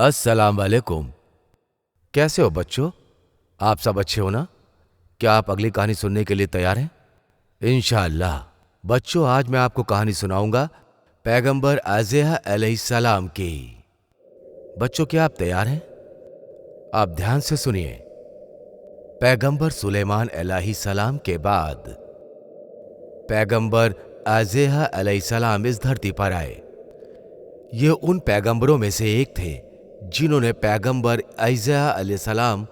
अस्सलाम वालेकुम। कैसे हो बच्चों? आप सब अच्छे हो ना? क्या आप अगली कहानी सुनने के लिए तैयार हैं? इंशाअल्लाह। बच्चों, आज मैं आपको कहानी सुनाऊंगा पैगंबर आज़ेहा अलैहिस्सलाम की। बच्चों, क्या आप तैयार हैं? आप ध्यान से सुनिए। पैगंबर सुलेमान अलैहिस्सलाम के बाद पैगंबर आज़ेहा अलैहिस्सलाम इस धरती पर आए। ये उन पैगंबरों में से एक थे जिन्होंने पैगंबर आज़ेहा अलैहिस्सलाम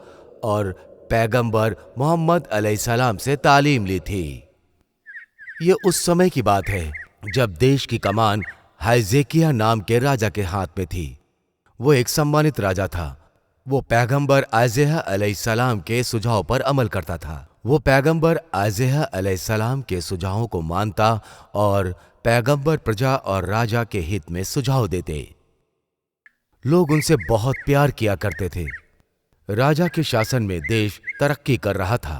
और पैगंबर मोहम्मद अलैहिस्सलाम से तालीम ली थी। ये उस समय की बात है जब देश की कमान हिजकिय्याह नाम के राजा के हाथ में थी। वो एक सम्मानित राजा था। वो पैगंबर आज़ेहा अलैहिस्सलाम के सुझाव पर अमल करता था। वो पैगंबर आज़ेहा अलैहिस्सलाम के सुझावों को मानता और पैगंबर प्रजा और राजा के हित में सुझाव देते। लोग उनसे बहुत प्यार किया करते थे। राजा के शासन में देश तरक्की कर रहा था।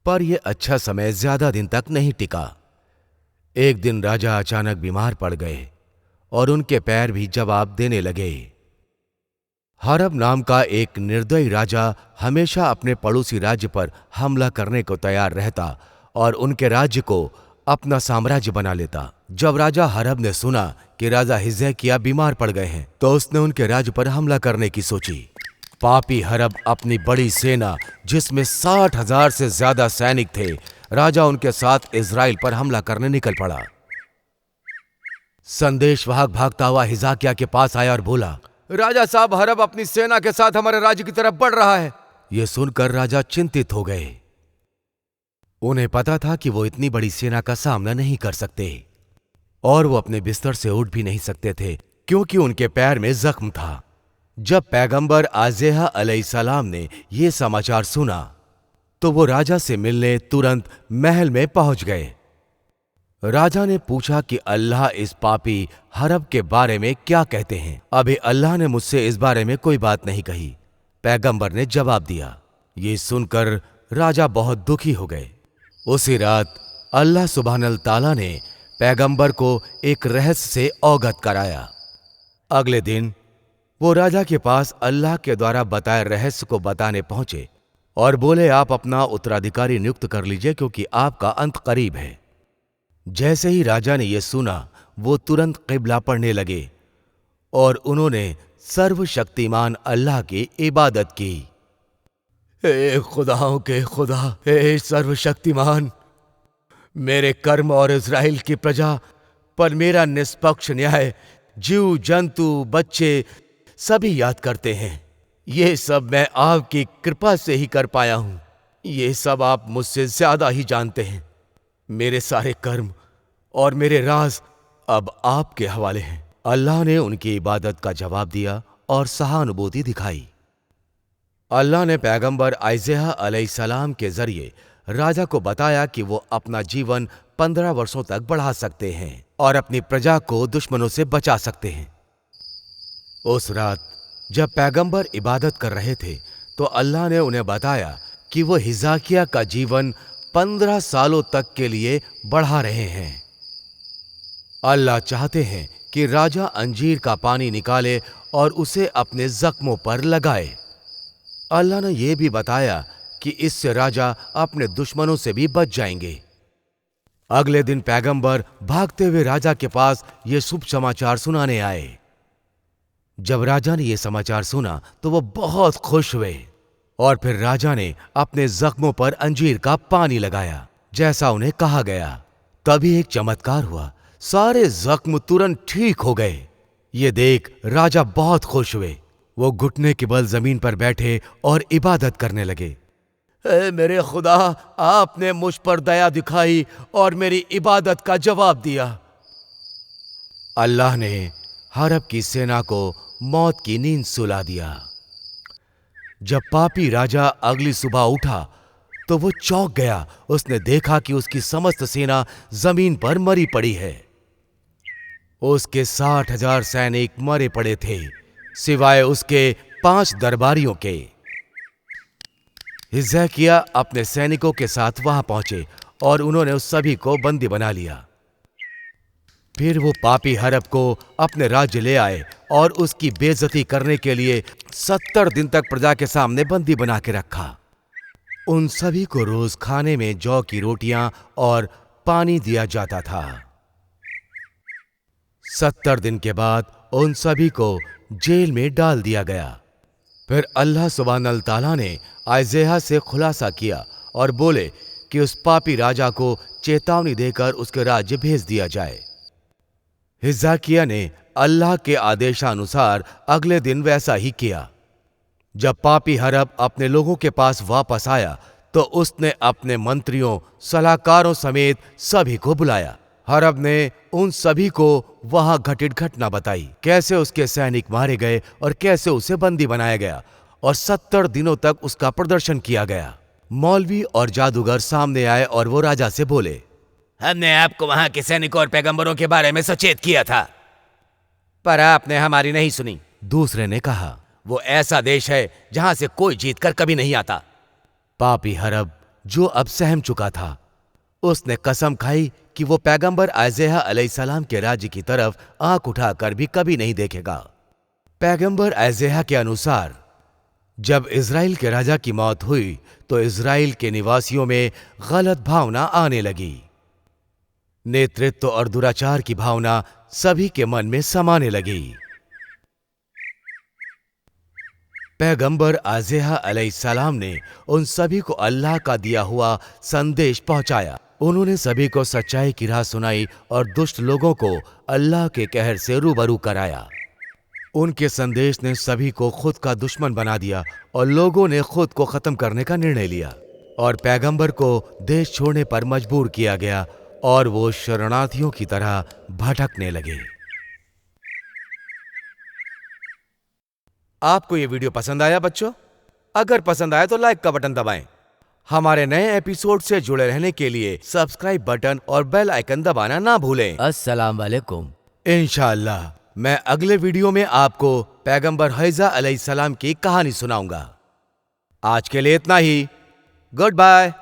पर यह अच्छा समय ज्यादा दिन तक नहीं टिका। एक दिन राजा अचानक बीमार पड़ गए और उनके पैर भी जवाब देने लगे। हरब नाम का एक निर्दयी राजा हमेशा अपने पड़ोसी राज्य पर हमला करने को तैयार रहता और उनके राज्य को अपना साम्राज्य बना लेता। जब राजा हरब ने सुना कि राजा हिजकिय्याह बीमार पड़ गए हैं, तो उसने उनके राज्य पर हमला करने की सोची। पापी हरब अपनी बड़ी सेना, जिसमें 60,000 से ज्यादा सैनिक थे, राजा उनके साथ इजराइल पर हमला करने निकल पड़ा। संदेशवाहक भागता हुआ हिजकिय्याह के पास आया और बोला, राजा साहब, हरब अपनी सेना के साथ हमारे राज्य की तरफ बढ़ रहा है। यह सुनकर राजा चिंतित हो गए। उन्हें पता था कि वो इतनी बड़ी सेना का सामना नहीं कर सकते और वो अपने बिस्तर से उठ भी नहीं सकते थे क्योंकि उनके पैर में जख्म था। जब पैगंबर आज़ेहा अलैहिस्सलाम ने यह समाचार सुना तो वो राजा से मिलने तुरंत महल में पहुंच गए। राजा ने पूछा कि अल्लाह इस पापी हरब के बारे में क्या कहते हैं। अभी अल्लाह ने मुझसे इस बारे में कोई बात नहीं कही, पैगंबर ने जवाब दिया। ये सुनकर राजा बहुत दुखी हो गए। उसी रात अल्लाह सुब्हानल ताला ने पैगंबर को एक रहस्य से अवगत कराया। अगले दिन वो राजा के पास अल्लाह के द्वारा बताए रहस्य को बताने पहुंचे और बोले, आप अपना उत्तराधिकारी नियुक्त कर लीजिए क्योंकि आपका अंत करीब है। जैसे ही राजा ने यह सुना, वो तुरंत क़िबला पढ़ने लगे और उन्होंने सर्वशक्तिमान अल्लाह की इबादत की। हे खुदाओं के खुदा, हे सर्वशक्तिमान, मेरे कर्म और इज़राइल की प्रजा पर मेरा निष्पक्ष न्याय जीव जंतु बच्चे सभी याद करते हैं। ये सब मैं आपकी कृपा से ही कर पाया हूं। ये सब आप मुझसे ज्यादा ही जानते हैं। मेरे सारे कर्म और मेरे राज अब आपके हवाले हैं। अल्लाह ने उनकी इबादत का जवाब दिया और सहानुभूति दिखाई। अल्लाह ने पैगंबर आज़ेहा अलैहिस्सलाम के जरिए राजा को बताया कि वो अपना जीवन 15 वर्षों तक बढ़ा सकते हैं और अपनी प्रजा को दुश्मनों से बचा सकते हैं। उस रात जब पैगंबर इबादत कर रहे थे तो अल्लाह ने उन्हें बताया कि वो हिजकिय्याह का जीवन 15 सालों तक के लिए बढ़ा रहे हैं। अल्लाह चाहते हैं कि राजा अंजीर का पानी निकाले और उसे अपने जख्मों पर लगाए। अल्लाह ने यह भी बताया कि इससे राजा अपने दुश्मनों से भी बच जाएंगे। अगले दिन पैगंबर भागते हुए राजा के पास ये शुभ समाचार सुनाने आए। जब राजा ने यह समाचार सुना तो वो बहुत खुश हुए और फिर राजा ने अपने जख्मों पर अंजीर का पानी लगाया जैसा उन्हें कहा गया। तभी एक चमत्कार हुआ, सारे जख्म तुरंत ठीक हो गए। ये देख राजा बहुत खुश हुए। वो घुटने के बल जमीन पर बैठे और इबादत करने लगे। ऐ मेरे खुदा, आपने मुझ पर दया दिखाई और मेरी इबादत का जवाब दिया। अल्लाह ने हरब की सेना को मौत की नींद सुला दिया। जब पापी राजा अगली सुबह उठा तो वो चौंक गया। उसने देखा कि उसकी समस्त सेना जमीन पर मरी पड़ी है। उसके 60,000 सैनिक मरे पड़े थे, सिवाय उसके 5 दरबारियों के। हिजकिय्याह अपने सैनिकों के साथ वहां पहुंचे और उन्होंने उस सभी को बंदी बना लिया। फिर वो पापी हरब को अपने राज्य ले आए और उसकी बेइज्जती करने के लिए 70 दिन तक प्रजा के सामने बंदी बना के रखा। उन सभी को रोज खाने में जौ की रोटियां और पानी दिया जाता था। 70 दिन के बाद उन सभी को जेल में डाल दिया गया। फिर अल्लाह सुब्हानल तआला ने आइज़ेहा से खुलासा किया और बोले कि उस पापी राजा को चेतावनी देकर उसके राज्य भेज दिया जाए। हिजकिय्याह ने अल्लाह के आदेशानुसार अगले दिन वैसा ही किया। जब पापी हरब अपने लोगों के पास वापस आया तो उसने अपने मंत्रियों, सलाहकारों समेत सभी को बुलाया। हरब ने उन सभी को वहां घटित घटना बताई, कैसे उसके सैनिक मारे गए और कैसे उसे बंदी बनाया गया और 70 दिनों तक उसका प्रदर्शन किया गया। मौलवी और जादूगर सामने आए और वो राजा से बोले, हमने आपको वहां के सैनिकों और पैगंबरों के बारे में सचेत किया था, पर आपने हमारी नहीं सुनी। दूसरे ने कहा, वो ऐसा देश है जहां से कोई जीत कर कभी नहीं आता। पापी हरब, जो अब सहम चुका था, उसने कसम खाई कि वो पैगंबर आइज़ेहा अलैहिस्सलाम के राज्य की तरफ आंख उठाकर भी कभी नहीं देखेगा। पैगंबर आइज़ेहा के अनुसार जब इज़राइल के राजा की मौत हुई तो इज़राइल के निवासियों में गलत भावना आने लगी। नेतृत्व और दुराचार की भावना सभी के मन में समाने लगी। पैगंबर आइज़ेहा अलैहिस्सलाम ने उन सभी को अल्लाह का दिया हुआ संदेश पहुंचाया। उन्होंने सभी को सच्चाई की राह सुनाई और दुष्ट लोगों को अल्लाह के कहर से रूबरू कराया। उनके संदेश ने सभी को खुद का दुश्मन बना दिया और लोगों ने खुद को खत्म करने का निर्णय लिया और पैगंबर को देश छोड़ने पर मजबूर किया गया और वो शरणार्थियों की तरह भटकने लगे। आपको ये वीडियो पसंद आया बच्चों? अगर पसंद आया तो लाइक का बटन दबाएं। हमारे नए एपिसोड से जुड़े रहने के लिए सब्सक्राइब बटन और बेल आइकन दबाना ना भूलें। अस्सलाम वालेकुम। इंशाअल्लाह मैं अगले वीडियो में आपको पैगंबर हज़ा अलैहिस्सलाम की कहानी सुनाऊंगा। आज के लिए इतना ही। Good bye.